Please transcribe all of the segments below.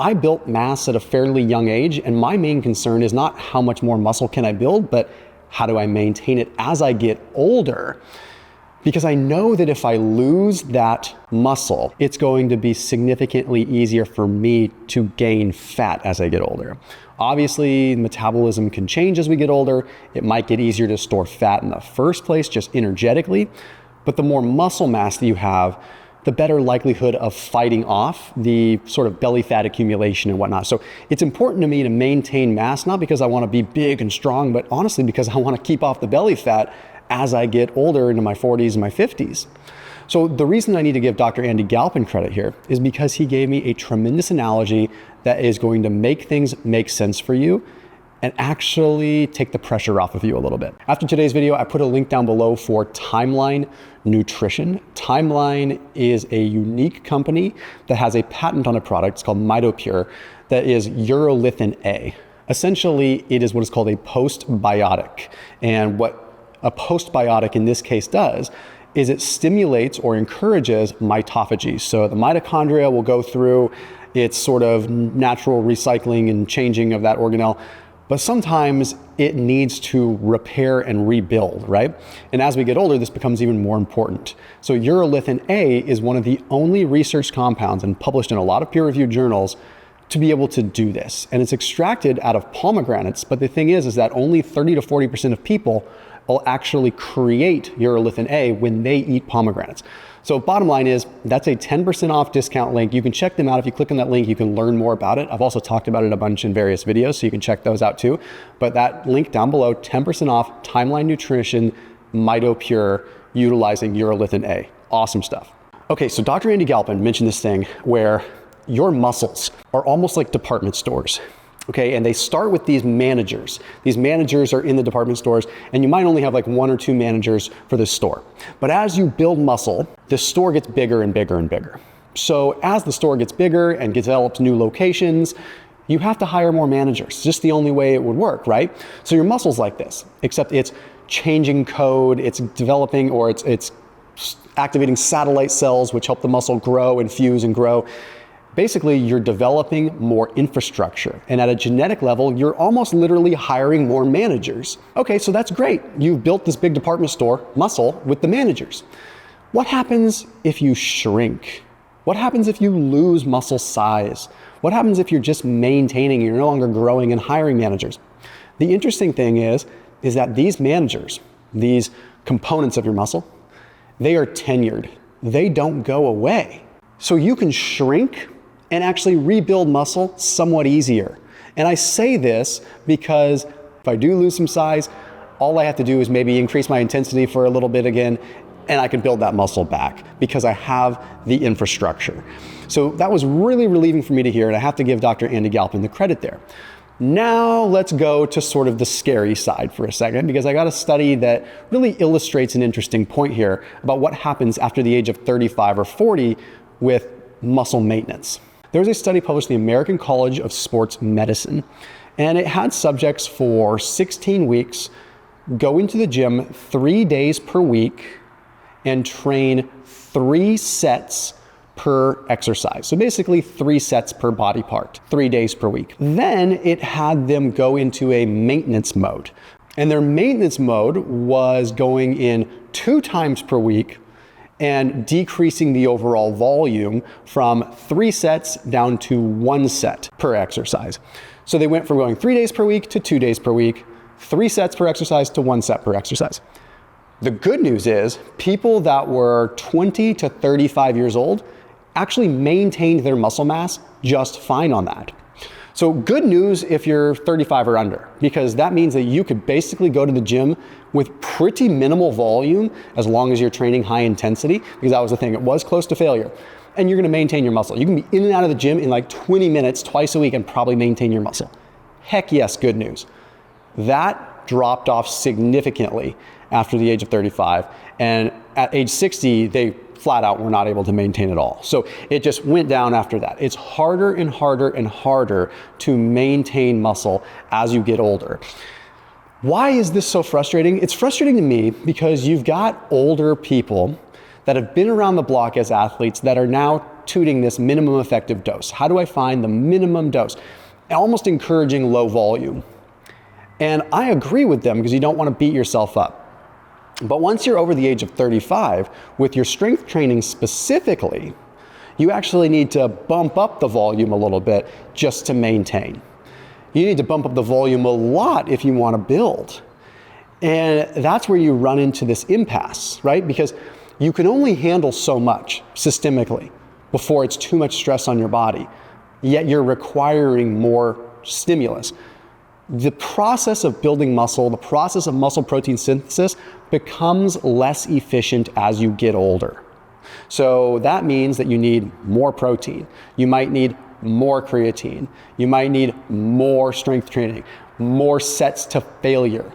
I built mass at a fairly young age, and my main concern is not how much more muscle can I build, but how do I maintain it as I get older? Because I know that if I lose that muscle, it's going to be significantly easier for me to gain fat as I get older. Obviously, metabolism can change as we get older. It might get easier to store fat in the first place, just energetically. But the more muscle mass that you have, the better likelihood of fighting off the sort of belly fat accumulation and whatnot. So it's important to me to maintain mass, not because I want to be big and strong, but honestly because I want to keep off the belly fat as I get older into my 40s and my 50s. So the reason I need to give Dr. Andy Galpin credit here is because he gave me a tremendous analogy that is going to make things make sense for you and actually take the pressure off of you a little bit. After today's video, I put a link down below for Timeline Nutrition. Timeline is a unique company that has a patent on a product. It's called MitoPure that is urolithin A. Essentially, it is what is called a postbiotic. And what a postbiotic in this case does is it stimulates or encourages mitophagy. So the mitochondria will go through its sort of natural recycling and changing of that organelle, but sometimes it needs to repair and rebuild, right? And as we get older, this becomes even more important. So urolithin A is one of the only research compounds and published in a lot of peer-reviewed journals to be able to do this. And it's extracted out of pomegranates, but the thing is that only 30 to 40% of people will actually create urolithin A when they eat pomegranates. So bottom line is that's a 10% off discount link. You can check them out. If you click on that link, you can learn more about it. I've also talked about it a bunch in various videos, so you can check those out too. But that link down below, 10% off, Timeline Nutrition, MitoPure, utilizing urolithin A. Awesome stuff. Okay, so Dr. Andy Galpin mentioned this thing where your muscles are almost like department stores. Okay, and they start with these managers. These managers are in the department stores, and you might only have like 1 or 2 managers for this store. But as you build muscle, the store gets bigger and bigger and bigger. So as the store gets bigger and develops new locations, you have to hire more managers. It's just the only way it would work, right? So your muscle's like this, except it's changing code, it's developing, or it's activating satellite cells, which help the muscle grow and fuse and grow. Basically, you're developing more infrastructure. And at a genetic level, you're almost literally hiring more managers. Okay, so that's great. You've built this big department store muscle with the managers. What happens if you shrink? What happens if you lose muscle size? What happens if you're just maintaining, you're no longer growing and hiring managers? The interesting thing is that these managers, these components of your muscle, they are tenured. They don't go away. So you can shrink and actually rebuild muscle somewhat easier. And I say this because if I do lose some size, all I have to do is maybe increase my intensity for a little bit again, and I can build that muscle back because I have the infrastructure. So that was really relieving for me to hear, and I have to give Dr. Andy Galpin the credit there. Now let's go to sort of the scary side for a second, because I got a study that really illustrates an interesting point here about what happens after the age of 35 or 40 with muscle maintenance. There was a study published in the American College of Sports Medicine, and it had subjects for 16 weeks go into the gym 3 days per week and train 3 sets per exercise. So basically 3 sets per body part, 3 days per week. Then it had them go into a maintenance mode. And their maintenance mode was going in 2 times per week and decreasing the overall volume from 3 sets down to 1 set per exercise. So they went from going 3 days per week to 2 days per week, 3 sets per exercise to 1 set per exercise. The good news is people that were 20 to 35 years old actually maintained their muscle mass just fine on that. So good news if you're 35 or under, because that means that you could basically go to the gym with pretty minimal volume as long as you're training high intensity, because that was the thing, it was close to failure. And you're gonna maintain your muscle. You can be in and out of the gym in like 20 minutes twice a week and probably maintain your muscle. Heck yes, good news. That dropped off significantly after the age of 35. And at age 60, they flat out were not able to maintain it all. So it just went down after that. It's harder and harder and harder to maintain muscle as you get older. Why is this so frustrating? It's frustrating to me because you've got older people that have been around the block as athletes that are now tooting this minimum effective dose. How do I find the minimum dose? Almost encouraging low volume. And I agree with them because you don't want to beat yourself up. But once you're over the age of 35, with your strength training specifically, you actually need to bump up the volume a little bit just to maintain. You need to bump up the volume a lot if you want to build. And that's where you run into this impasse, right? Because you can only handle so much systemically before it's too much stress on your body, yet you're requiring more stimulus. The process of building muscle, the process of muscle protein synthesis becomes less efficient as you get older. So that means that you need more protein. You might need more creatine. You might need more strength training, more sets to failure.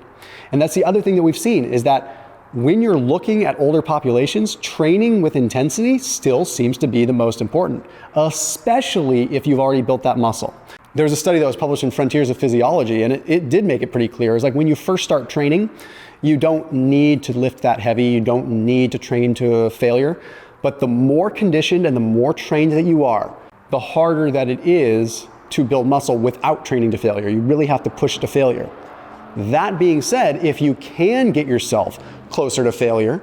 And that's the other thing that we've seen is that when you're looking at older populations, training with intensity still seems to be the most important, especially if you've already built that muscle. There's a study that was published in Frontiers of Physiology, and it did make it pretty clear. It's like when you first start training, you don't need to lift that heavy, you don't need to train to failure, but the more conditioned and the more trained that you are, the harder that it is to build muscle without training to failure. You really have to push to failure. That being said, if you can get yourself closer to failure,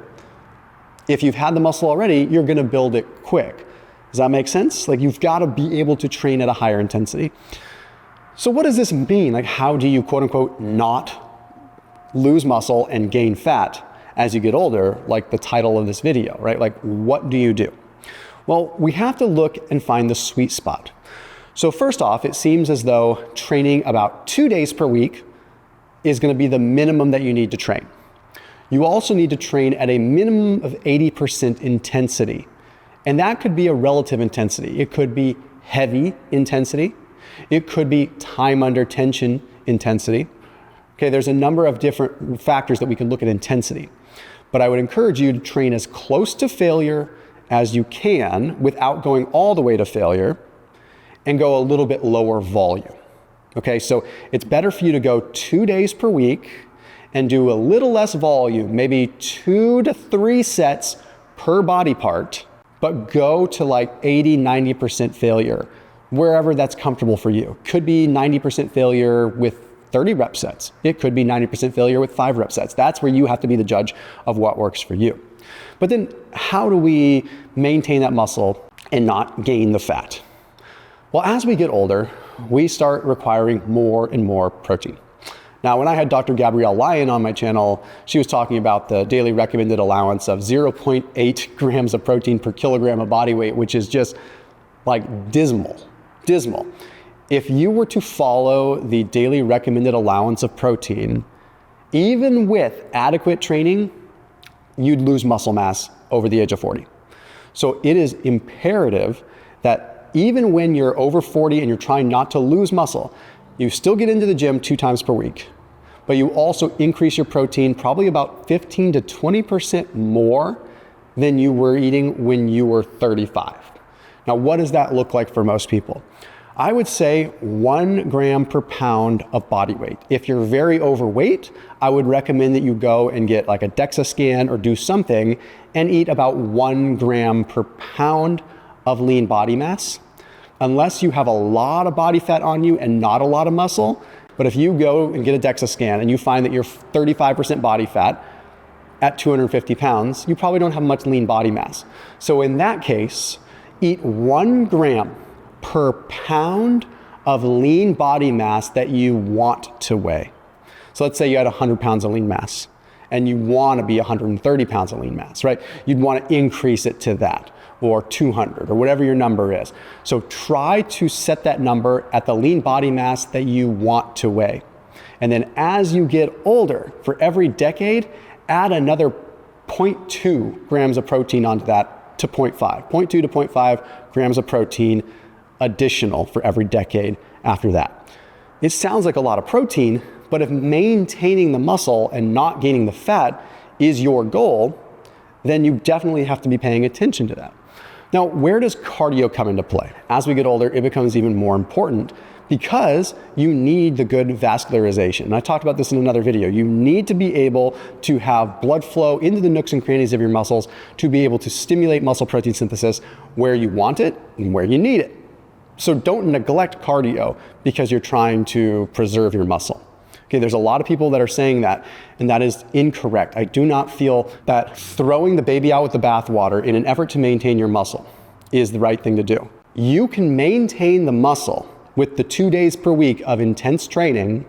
if you've had the muscle already, you're gonna build it quick. Does that make sense? Like you've gotta be able to train at a higher intensity. So what does this mean? Like how do you quote unquote not lose muscle and gain fat as you get older, like the title of this video, right? Like what do you do? Well, we have to look and find the sweet spot. So first off, it seems as though training about 2 days per week is gonna be the minimum that you need to train. You also need to train at a minimum of 80% intensity. And that could be a relative intensity. It could be heavy intensity. It could be time under tension intensity. Okay, there's a number of different factors that we can look at intensity. But I would encourage you to train as close to failure as you can without going all the way to failure and go a little bit lower volume. Okay, so it's better for you to go 2 days per week and do a little less volume, maybe 2 to 3 sets per body part, but go to like 80, 90% failure, wherever that's comfortable for you. Could be 90% failure with 30 rep sets. It could be 90% failure with 5 rep sets. That's where you have to be the judge of what works for you. But then how do we maintain that muscle and not gain the fat? Well, as we get older, we start requiring more and more protein. Now, when I had Dr. Gabrielle Lyon on my channel, she was talking about the daily recommended allowance of 0.8 grams of protein per kilogram of body weight, which is just like dismal. If you were to follow the daily recommended allowance of protein, even with adequate training, you'd lose muscle mass over the age of 40. So it is imperative that even when you're over 40 and you're trying not to lose muscle, you still get into the gym 2 times per week, but you also increase your protein probably about 15 to 20% more than you were eating when you were 35. Now, what does that look like for most people? I would say 1 gram per pound of body weight. If you're very overweight, I would recommend that you go and get like a DEXA scan or do something and eat about 1 gram per pound of lean body mass. Unless you have a lot of body fat on you and not a lot of muscle. But if you go and get a DEXA scan and you find that you're 35% body fat at 250 pounds, you probably don't have much lean body mass. So in that case, eat 1 gram per pound of lean body mass that you want to weigh. So let's say you had 100 pounds of lean mass and you want to be 130 pounds of lean mass, right? You'd want to increase it to that, or 200, or whatever your number is. So try to set that number at the lean body mass that you want to weigh. And then as you get older, for every decade, add another 0.2 grams of protein onto that to 0.5. 0.2 to 0.5 grams of protein additional for every decade after that. It sounds like a lot of protein, but if maintaining the muscle and not gaining the fat is your goal, then you definitely have to be paying attention to that. Now, where does cardio come into play? As we get older, it becomes even more important because you need the good vascularization. And I talked about this in another video. You need to be able to have blood flow into the nooks and crannies of your muscles to be able to stimulate muscle protein synthesis where you want it and where you need it. So don't neglect cardio because you're trying to preserve your muscle. Okay, there's a lot of people that are saying that, and that is incorrect. I do not feel that throwing the baby out with the bathwater in an effort to maintain your muscle is the right thing to do. You can maintain the muscle with the 2 days per week of intense training.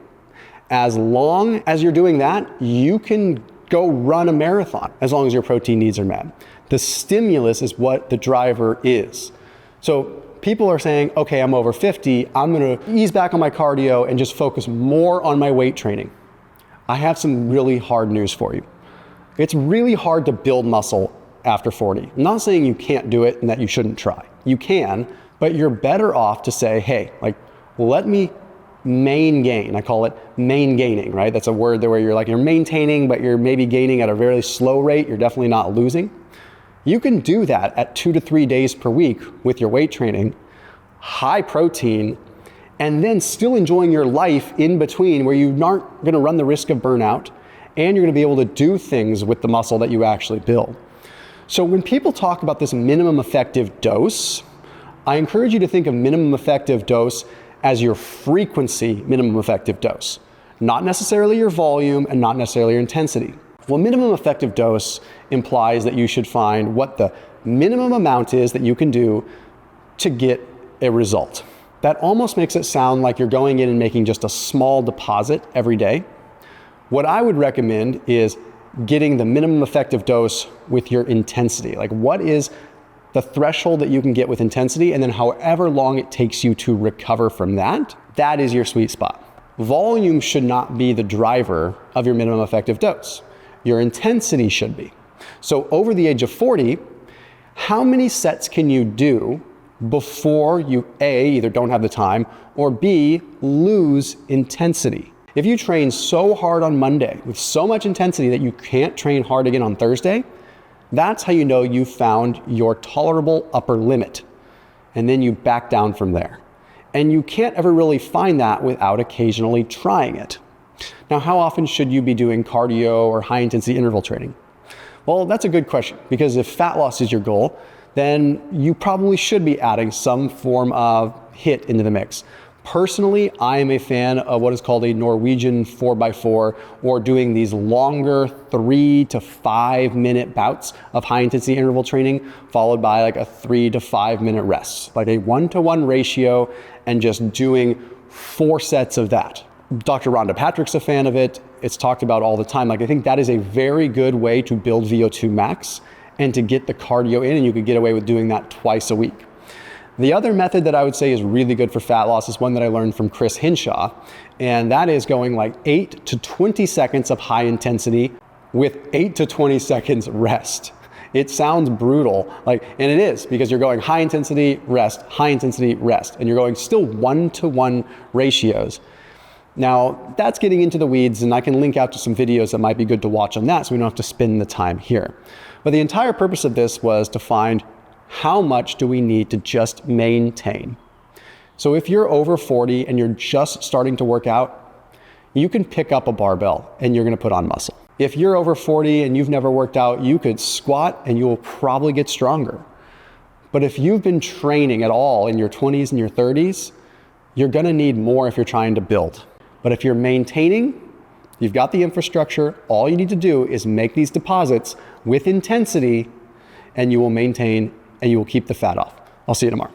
As long as you're doing that, you can go run a marathon as long as your protein needs are met. The stimulus is what the driver is. So people are saying, okay, I'm over 50, I'm gonna ease back on my cardio and just focus more on my weight training. I have some really hard news for you. It's really hard to build muscle after 40. I'm not saying you can't do it and that you shouldn't try. You can, but you're better off to say, hey, let me main gain. I call it main gaining, right? That's a word where you're maintaining, but you're maybe gaining at a very slow rate. You're definitely not losing. You can do that at 2 to 3 days per week with your weight training, high protein, and then still enjoying your life in between where you aren't gonna run the risk of burnout and you're gonna be able to do things with the muscle that you actually build. So when people talk about this minimum effective dose, I encourage you to think of minimum effective dose as your frequency minimum effective dose, not necessarily your volume and not necessarily your intensity. Well, minimum effective dose implies that you should find what the minimum amount is that you can do to get a result. That almost makes it sound like you're going in and making just a small deposit every day. What I would recommend is getting the minimum effective dose with your intensity. What is the threshold that you can get with intensity, and then however long it takes you to recover from that, that is your sweet spot. Volume should not be the driver of your minimum effective dose. Your intensity should be. So over the age of 40, how many sets can you do before you A, either don't have the time, or B, lose intensity? If you train so hard on Monday with so much intensity that you can't train hard again on Thursday, that's how you know you found your tolerable upper limit. And then you back down from there. And you can't ever really find that without occasionally trying it. Now, how often should you be doing cardio or high intensity interval training? Well, that's a good question, because if fat loss is your goal, then you probably should be adding some form of HIIT into the mix. Personally, I am a fan of what is called a Norwegian 4x4, or doing these longer 3 to 5 minute bouts of high intensity interval training, followed by a 3 to 5 minute rest, like a 1-to-1 ratio, and just doing 4 sets of that. Dr. Rhonda Patrick's a fan of it. It's talked about all the time. I think that is a very good way to build VO2 max and to get the cardio in, and you could get away with doing that twice a week. The other method that I would say is really good for fat loss is one that I learned from Chris Hinshaw, and that is going 8 to 20 seconds of high intensity with 8 to 20 seconds rest. It sounds brutal, and it is, because you're going high intensity, rest, and you're going still 1-to-1 ratios. Now, that's getting into the weeds, and I can link out to some videos that might be good to watch on that so we don't have to spend the time here. But the entire purpose of this was to find how much do we need to just maintain. So if you're over 40 and you're just starting to work out, you can pick up a barbell and you're gonna put on muscle. If you're over 40 and you've never worked out, you could squat and you will probably get stronger. But if you've been training at all in your 20s and your 30s, you're gonna need more if you're trying to build. But if you're maintaining, you've got the infrastructure, all you need to do is make these deposits with intensity, and you will maintain and you will keep the fat off. I'll see you tomorrow.